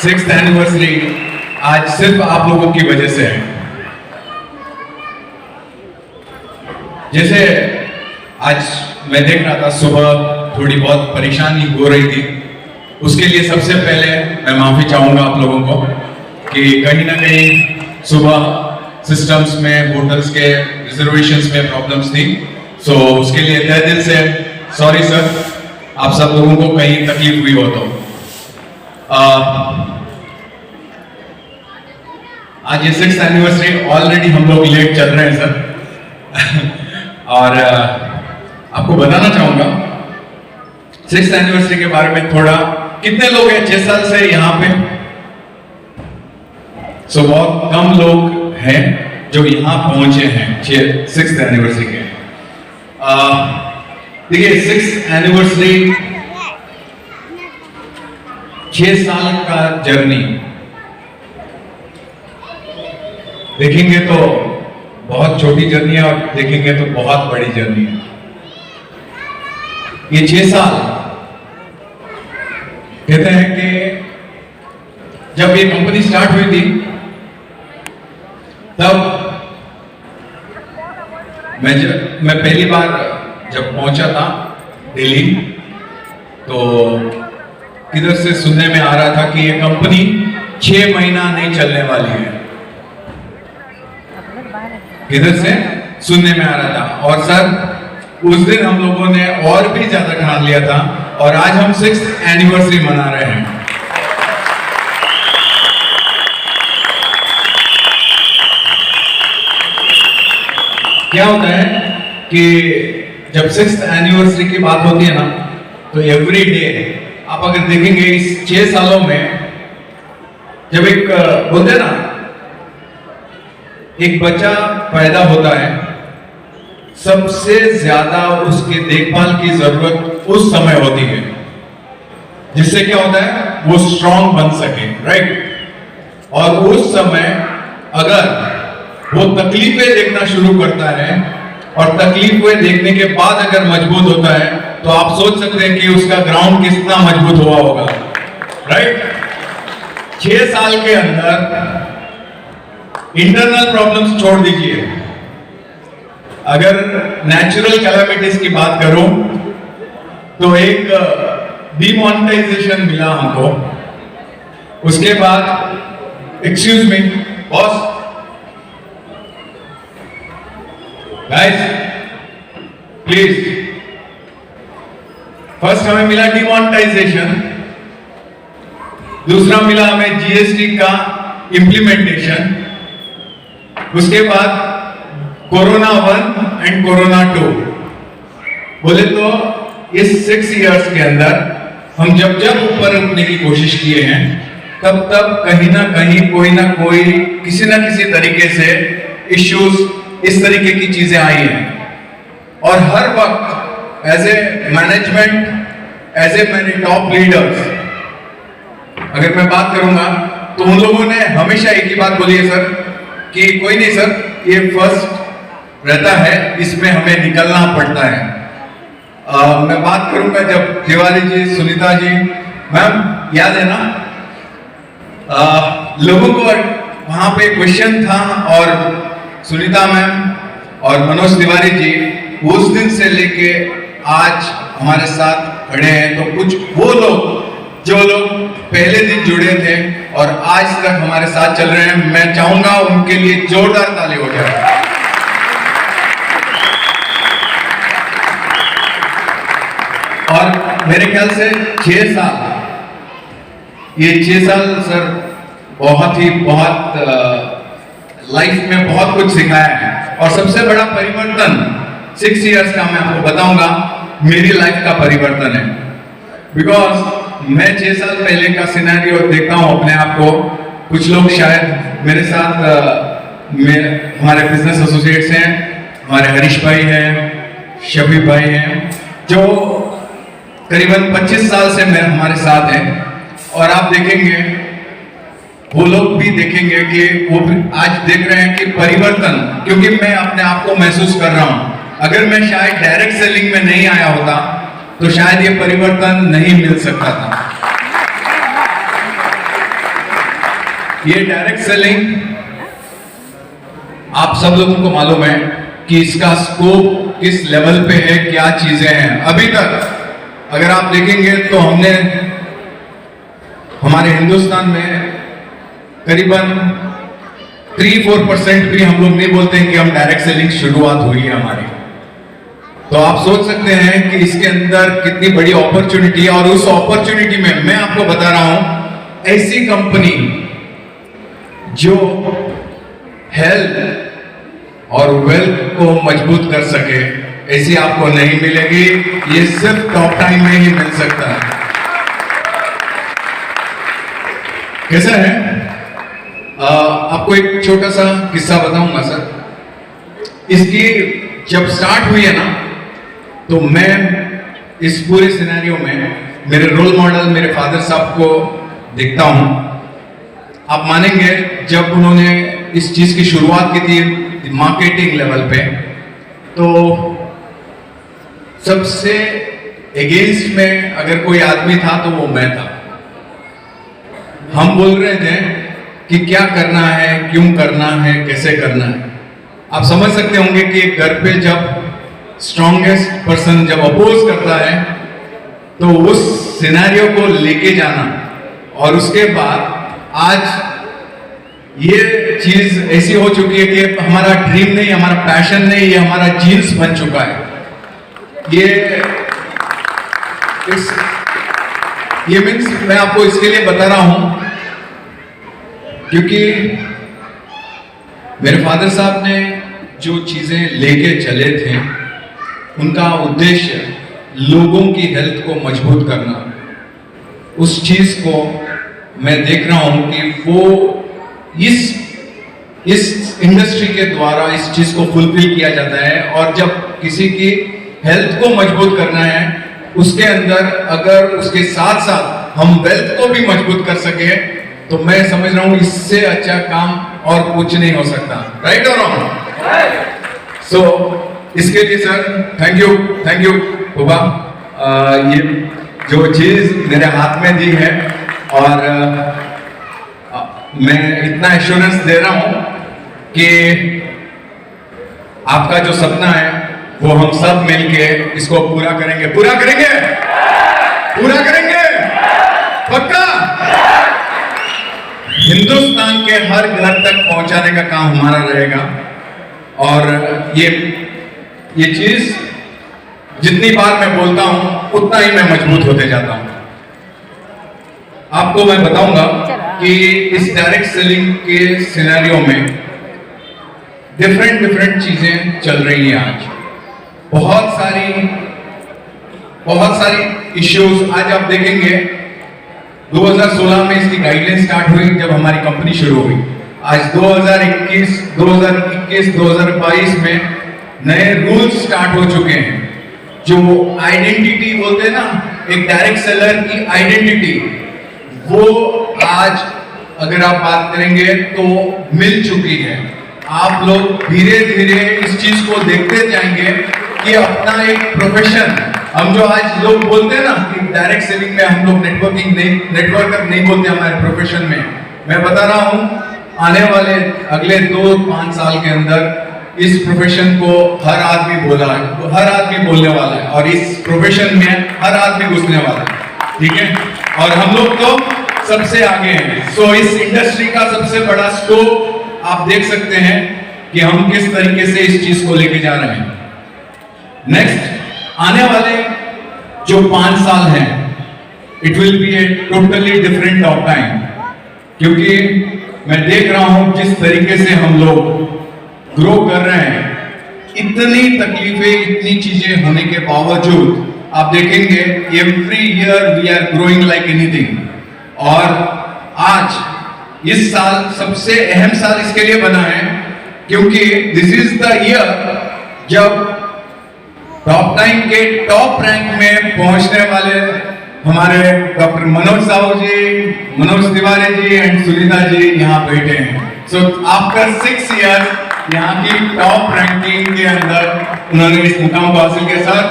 6th anniversary आज सिर्फ आप लोगों की वजह से है। जैसे आज मैं देख रहा था सुबह थोड़ी बहुत परेशानी हो रही थी, उसके लिए सबसे पहले मैं माफी चाहूंगा आप लोगों को कि कहीं ना कहीं सुबह सिस्टम्स में होटल्स के रिजर्वेशंस में प्रॉब्लम्स थी। सो उसके लिए तहे दिल से सॉरी सर, आप सब लोगों को कहीं तकलीफ हुई हो तो। आज ये 6th एनिवर्सरी ऑलरेडी हम लोग लेट चल रहे हैं सर और आपको बताना चाहूंगा 6th एनिवर्सरी के बारे में थोड़ा। कितने लोग हैं 6 साल से यहाँ पे? सो बहुत कम लोग हैं जो यहाँ पहुंचे हैं 6th एनिवर्सरी के। देखिए 6th एनिवर्सरी 6 साल का जर्नी देखेंगे तो बहुत छोटी जर्नी है और देखेंगे तो बहुत बड़ी जर्नी है। ये 6 साल कहते हैं कि जब ये कंपनी स्टार्ट हुई थी तब मैं पहली बार जब पहुंचा था दिल्ली तो किधर से सुनने में आ रहा था कि ये कंपनी 6 महीना नहीं चलने वाली है। किधर से सुनने में आ रहा था। और सर उस दिन हम लोगों ने और भी ज्यादा ठान लिया था और आज हम 6th एनिवर्सरी मना रहे हैं। क्या होता है कि जब 6th एनिवर्सरी की बात होती है ना तो एवरी डे आप अगर देखेंगे इस 6 सालों में जब एक बोलते हैं ना एक बच्चा पैदा होता है सबसे ज्यादा उसके देखभाल की जरूरत उस समय होती है जिससे क्या होता है वो स्ट्रांग बन सके, राइट। और उस समय अगर वो तकलीफें देखना शुरू करता है और तकलीफें देखने के बाद अगर मजबूत होता है तो आप सोच सकते हैं कि उसका ग्राउंड कितना मजबूत हुआ होगा, राइट। 6 साल के अंदर इंटरनल प्रॉब्लम्स छोड़ दीजिए, अगर नेचुरल कैलामिटीज की बात करूं तो एक डिमोनेटाइजेशन मिला हमको, उसके बाद excuse me boss guys please, first हमें मिला डिमोनेटाइजेशन, दूसरा मिला हमें जीएसटी का इंप्लीमेंटेशन, उसके बाद कोरोना 1 एंड कोरोना 2। बोले तो इस 6 इयर्स के अंदर हम जब ऊपर उठने की कोशिश किए हैं तब कहीं ना कहीं कोई ना कोई किसी ना किसी तरीके से इश्यूज इस तरीके की चीजें आई हैं। और हर वक्त as a management as a मैंने टॉप लीडर्स अगर मैं बात करूंगा तो उन लोगों ने हमेशा एक ही बात बोली है सर कि कोई नहीं सर, ये फर्स्ट रहता है, इसमें हमें निकलना पड़ता है। मैं बात करूंगा जब तिवारी जी, सुनीता जी, मैम याद है ना लोगों को वहां पे क्वेश्चन था और सुनीता मैम और मनोज तिवारी जी उस दिन से लेके आज हमारे साथ खड़े हैं। तो कुछ वो लोग जो लोग पहले दिन जुड़े थे और आज तक हमारे साथ चल रहे हैं, मैं चाहूंगा उनके लिए जोरदार ताली हो जाए। और मेरे ख्याल से 6 साल, ये 6 साल सर बहुत लाइफ में बहुत कुछ सिखाया है। और सबसे बड़ा परिवर्तन 6 इयर्स का मैं आपको बताऊंगा मेरी लाइफ का परिवर्तन है। बिकॉज मैं 6 साल पहले का सिनेरियो देखता हूं अपने आप को। कुछ लोग शायद मेरे साथ हमारे बिजनेस एसोसिएट्स हैं, हमारे हरीश भाई हैं, शफी भाई हैं, जो करीबन 25 साल से हमारे साथ हैं। और आप देखेंगे वो लोग भी देखेंगे कि वो आज देख रहे हैं कि परिवर्तन, क्योंकि मैं अपने आप को महसूस कर रहा हूं। अगर मैं शायद डायरेक्ट सेलिंग में नहीं आया होता तो शायद ये परिवर्तन नहीं मिल सकता था। ये डायरेक्ट सेलिंग आप सब लोगों को मालूम है कि इसका स्कोप किस लेवल पे है, क्या चीजें हैं। अभी तक अगर आप देखेंगे तो हमने हमारे हिंदुस्तान में करीबन 3-4% भी हम लोग नहीं बोलते हैं कि हम डायरेक्ट सेलिंग शुरुआत हुई है हमारी। तो आप सोच सकते हैं कि इसके अंदर कितनी बड़ी अपॉर्चुनिटी है। और उस अपॉर्चुनिटी में मैं आपको बता रहा हूं, ऐसी कंपनी जो हेल्थ और वेल्थ को मजबूत कर सके, ऐसी आपको नहीं मिलेगी। ये सिर्फ टॉप टाइम में ही मिल सकता है। कैसा है? आपको एक छोटा सा किस्सा बताऊंगा सर। इसकी जब स्टार्ट हुई है ना, तो मैं इस पूरे सिनेरियो में मेरे रोल मॉडल मेरे फादर साहब को देखता हूं। आप मानेंगे, जब उन्होंने इस चीज की शुरुआत की थी मार्केटिंग लेवल पे, तो सबसे अगेंस्ट में अगर कोई आदमी था तो वो मैं था। हम बोल रहे थे कि क्या करना है, क्यों करना है, कैसे करना है। आप समझ सकते होंगे कि घर पे जब स्ट्रॉन्गेस्ट पर्सन जब अपोज करता है तो उस सिनेरियो को लेके जाना, और उसके बाद आज ये चीज ऐसी हो चुकी है कि हमारा ड्रीम नहीं, हमारा पैशन नहीं, ये हमारा जीन्स बन चुका है। ये मीन्स मैं आपको इसके लिए बता रहा हूं क्योंकि मेरे फादर साहब ने जो चीजें लेके चले थे, उनका उद्देश्य लोगों की हेल्थ को मजबूत करना। उस चीज को मैं देख रहा हूं कि वो इस इंडस्ट्री के द्वारा इस चीज को फुलफिल किया जाता है। और जब किसी की हेल्थ को मजबूत करना है, उसके अंदर अगर उसके साथ साथ हम वेल्थ को भी मजबूत कर सके, तो मैं समझ रहा हूं इससे अच्छा काम और कुछ नहीं हो सकता। राइट और रॉन्ग? सो इसके लिए सर थैंक यू बाबा। ये जो चीज मेरे हाथ में दी है, और मैं इतना एश्योरेंस दे रहा हूं कि आपका जो सपना है वो हम सब मिलके इसको पूरा करेंगे। पूरा करेंगे, पूरा करेंगे, पक्का। हिंदुस्तान के हर घर तक पहुंचाने का काम हमारा रहेगा। और ये चीज जितनी बार मैं बोलता हूं उतना ही मैं मजबूत होते जाता हूं। आपको मैं बताऊंगा कि इस डायरेक्ट सेलिंग के सिनेरियो में डिफरेंट चीजें चल रही हैं आज। बहुत सारी इश्यूज आज आप देखेंगे। 2016 में इसकी गाइडलाइन स्टार्ट हुई जब हमारी कंपनी शुरू हुई। आज 2021, 2022 में नए रूल्स स्टार्ट हो चुके हैं। जो आइडेंटिटी बोलते हैं ना, एक डायरेक्ट सेलर की आइडेंटिटी, वो आज अगर आप बात करेंगे तो मिल चुकी है। आप लोग धीरे धीरे इस चीज को देखते जाएंगे कि अपना एक प्रोफेशन, हम जो आज लोग बोलते हैं ना कि डायरेक्ट सेलिंग में हम लोग नेटवर्कर नहीं बोलते हमारे प्रोफेशन में। मैं बता रहा हूं, आने वाले अगले 2-5 साल के अंदर इस प्रोफेशन को हर आदमी बोलने वाला है, और इस प्रोफेशन में हर आदमी घुसने वाला है। ठीक है? और हम लोग तो सबसे आगे हैं। सो इस इंडस्ट्री का सबसे बड़ा स्कोप आप देख सकते हैं कि हम किस तरीके से इस चीज को लेके जा रहे हैं। नेक्स्ट आने वाले जो 5 साल हैं, it will be a totally different of time. क्योंकि मैं देख रहा हूं जिस तरीके से हम लोग ग्रो कर रहे हैं, इतनी तकलीफें, इतनी चीजें होने के बावजूद आप देखेंगे every year we are growing like anything. और आज इस साल सबसे अहम साल इसके लिए बना है क्योंकि दिस इज द ईयर जब टॉप टाइम के टॉप रैंक में पहुंचने वाले हमारे डॉक्टर मनोज साहू जी, मनोज तिवारी जी एंड सुनीता जी यहाँ बैठे हैं। सो आफ्टर 6 ईयर्स यहाँ की टॉप रैंकिंग के अंदर उन्होंने इस मुकाम को हासिल किया। Sir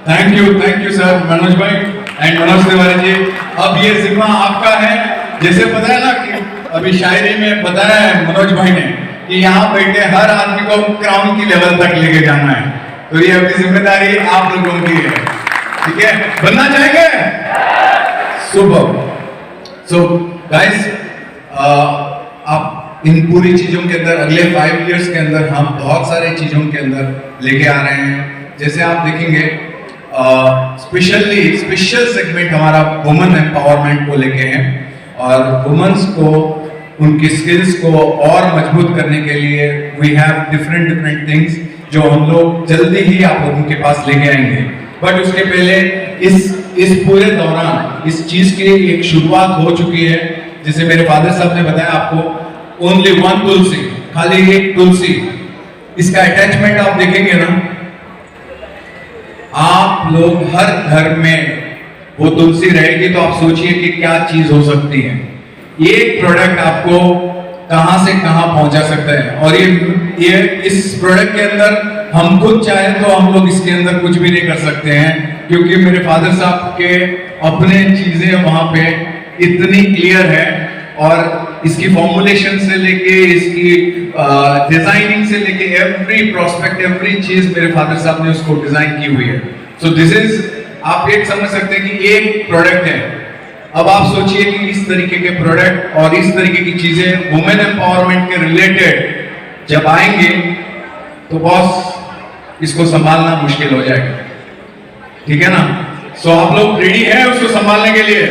thank you sir, Manoj भाई एंड मनोज तिवारी जी। अब ये जिम्मा आपका है। जैसे पता है ना कि अभी शायरी में बताया है मनोज भाई ने कि यहाँ बैठे हर आदमी को क्राउन की लेवल तक लेके जाना है, तो ये अपनी जिम्मेदारी आप लोगों की है, ठीक है? बनना चाहेंगे? सुपर। सो गाइस, आप इन पूरी चीजों के अंदर अगले 5 इयर्स के अंदर हम बहुत सारे चीजों के अंदर लेके आ रहे हैं। जैसे आप देखेंगे स्पेशल सेगमेंट हमारा वुमेन एम्पावरमेंट को लेके है, और वुमेन्स को उनकी स्किल्स को और मजबूत करने के लिए वी हैव डिफरेंट थिंग्स जो हम लोग जल्दी ही आप लोगों के पास लेके आएंगे। बट उसके पहले इस पूरे दौरान इस चीज की एक शुरुआत हो चुकी है। जैसे मेरे फादर साहब ने बताया आपको, ओनली 1 तुलसी, खाली एक तुलसी, इसका अटैचमेंट आप देखेंगे ना, आप लोग हर घर में वो तुलसी रहेगी तो आप सोचिए कि क्या चीज हो सकती है। ये प्रोडक्ट आपको कहां से कहां पहुंचा सकता है, और ये इस प्रोडक्ट के अंदर हम खुद चाहे तो हम लोग इसके अंदर कुछ भी नहीं कर सकते हैं, क्योंकि मेरे फादर साहब के अपने चीजें वहां पे इतनी क्लियर है, और इसकी फॉर्मुलेशन से लेके इसकी डिजाइनिंग से लेके एवरी प्रोस्पेक्ट एवरी चीज मेरे फादर साहब ने उसको डिजाइन की हुई है। सो दिस इज, आप एक समझ सकते हैं कि एक प्रोडक्ट है। अब आप सोचिए कि इस तरीके के प्रोडक्ट और इस तरीके की चीजें वुमेन एम्पावरमेंट के रिलेटेड जब आएंगे तो बॉस इसको संभालना मुश्किल हो जाएगा, ठीक है ना? सो आप लोग रेडी हैं उसको संभालने के लिए?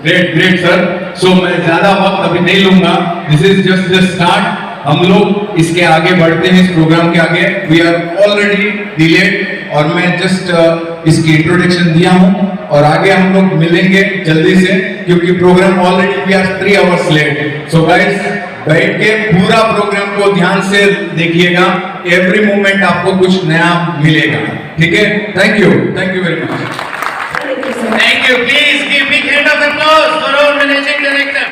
Great sir. सो मैं ज्यादा वक्त अभी नहीं लूंगा, this is just the start. हम लोग इसके आगे बढ़ते हैं, इस प्रोग्राम के आगे। वी आर ऑलरेडी डिलेड, और मैं जस्ट इसकी इंट्रोडक्शन दिया हूं, और आगे हम लोग मिलेंगे जल्दी से, क्योंकि program already we are 3 hours late. So guys, बैठ के पूरा प्रोग्राम को ध्यान से देखिएगा, एवरी मोमेंट आपको कुछ नया मिलेगा, ठीक है? Thank you very much. Thank you. Please give big hand of applause for our managing director.